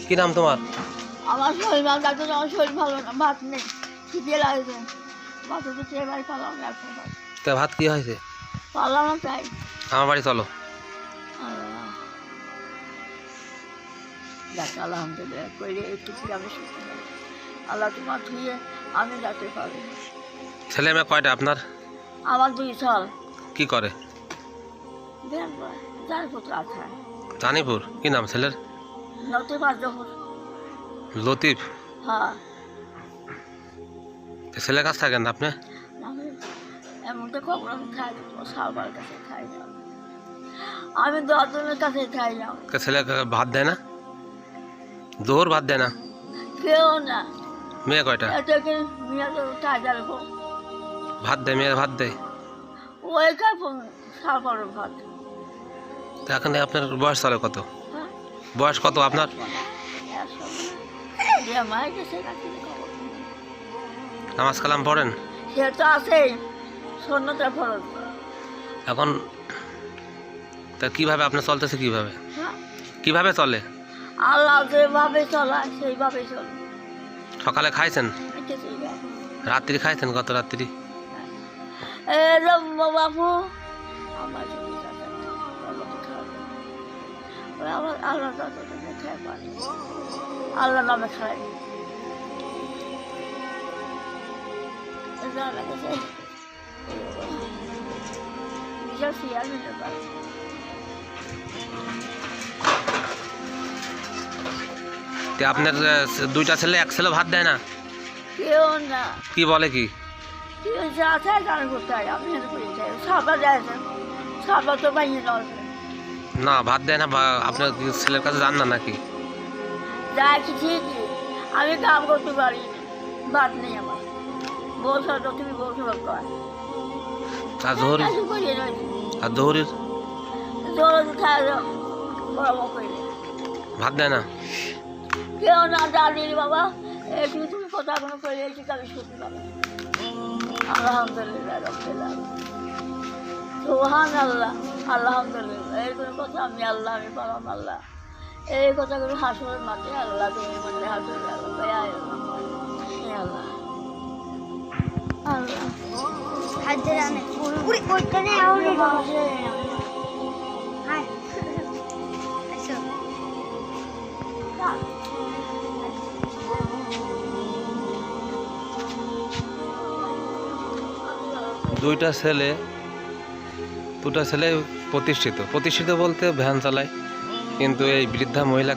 কি নাম তোমার? আমার শরীর ভালো লাগতো না, আমার শরীর ভালো না, ভাত নেই, খিদে লাগছে, ভাত তো চেয়ে বাড়ি পালাম না, এখন তা ভাত কি হয়েছে? পালাম না তাই। আমার বাড়ি চলো। দেখ আলহামদুলিল্লাহ করে একটু আমি সুস্থ হই। আল্লাহ তোমার ধুয়ে আমি যাতে পারি। ছেলে মেয়ে কয়টা আপনার? আমার 2 সাল কি করে? যার পুত্র আছে জানিপুর। কি নাম ছেলের? নতুন 5 বছর। লতিফ। হ্যাঁ ছেলের কাছ থাকেন না আপনি? আমি এমন তো খবর আমি খাই সবার কাছে খাই না, আমি 10 জনের কাছে খাই না। ছেলে ভাত দেয় না? জোর ভাত দেয় না? কেউ না। মেয়ে কয়টা? এটাকে মেয়ে তো কাজার বউ, ভাত দেয়, মেয়ে ভাত দেয়। ওই খাই সার ভাত। তা এখন আপনার বয়স চলে কত? হ্যাঁ বয়স কত আপনার? মায়ের কাছে নাকি খবর নামাজ কালাম পড়েন? সে তো আছে শূন্যতা ফরজ। এখন তা কিভাবে আপনার চলতেছে? কিভাবে হ্যাঁ কিভাবে চলে? আল্লাহ যেভাবে চলায় সেইভাবে চলে। সকালে খাইছেন? কিছুই না। রাত্রি খাইছেন? গত রাত্রি? এরম বাবু আমার যদি চাচা আল্লাহ তো খাওয়াবে। ওই আমার আল্লাহ চাচা খেয়ে পারে, আল্লাহ নামে খায়। বিশাল শিয়াল নিতে পারে। তে আপনার 2টা ছেলে, এক ছেলে ভাত দেয় না? কেউ না। কি বলে কি? কি হয়েছে আছে জানি কোথায়, আমি হেন করে চাই সাবা যাইছে, সাবা তো বাইরে নড়ছে না ভাত দেয় না? আপনার কি ছেলের কাছে যান না নাকি? যাই কি ঠিকই, আমি কাম করতে পারি না, ভাত নেই আমার। বলছো তো তুমি বলছো কর আর জোহর? করিয়ে রয়েছে আর জোহরের জোর খাই বড় করে ভাত দেয় না? কেউ না জানি বাবা। একটু তুমি কথা কোনো করে এসে আমি শুনতে পাবো। আলহামদুলিল্লাহ রব্বিল আলামিন, সুবহানাল্লাহ, আলহামদুলিল্লাহ। এই কোনো কথা আমি আল্লাহ, আমি পালাম আল্লাহ। এই কথাগুলো হাসরের মাঠে আল্লাহ তুমি বললে হাসরে আল্লাহ আল্লাহ আল্লাহ হাজার আনে পুরি ওইখানে আউরে বাসে। হাই আচ্ছা 2টা ছেলে, 2টা ছেলে প্রতিষ্ঠিত বলতে ভ্যান চালায়, কিন্তু এই বৃদ্ধা মহিলা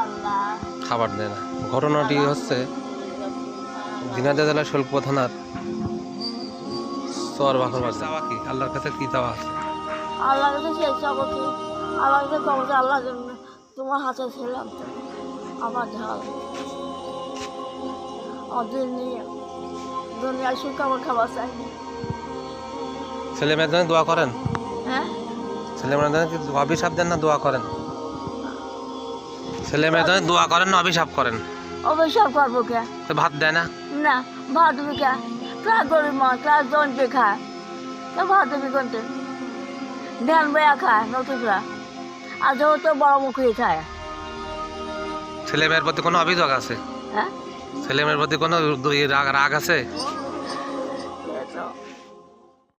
আল্লাহ খাবার দেয় না। ঘটনাটি হচ্ছে ঝিনাইদহ জেলার শোলকুপা থানার চর বাখর বাজার। কি আল্লাহর কাছে কি চাওয়া আছে? আল্লাহ কাছে শেষ যাবো কি, আল্লাহ কাছে কবর আল্লাহ জন্য তোমার হাতে ছিলাম তো আমার ঝাল ওদের নিয়ে দুনিয়ার সুখ আমার খাবার চাইনি। ছেলে মেয়ের জন্য দোয়া করেন? হ্যাঁ ছেলে মেয়ের জন্য কি অভিশাপ দেন না দোয়া করেন? ছেলে মেয়ের জন্য দোয়া করেন না অভিশাপ করেন? অবশ্যই করবো কে? তো ভাত দেয় না? না ভাত দেবে কে? ক্লাস গরিব মা ক্লাস জনতে খায় তো ভাত দেবে কোনতে? ধ্যান বয়া খায় নতুনরা, আর তো বড় মুখে খায়। ছেলে মেয়ের প্রতি কোনো অভিযোগ আছে? হ্যাঁ ছেলে মেয়ের প্রতি কোনো রাগ আছে?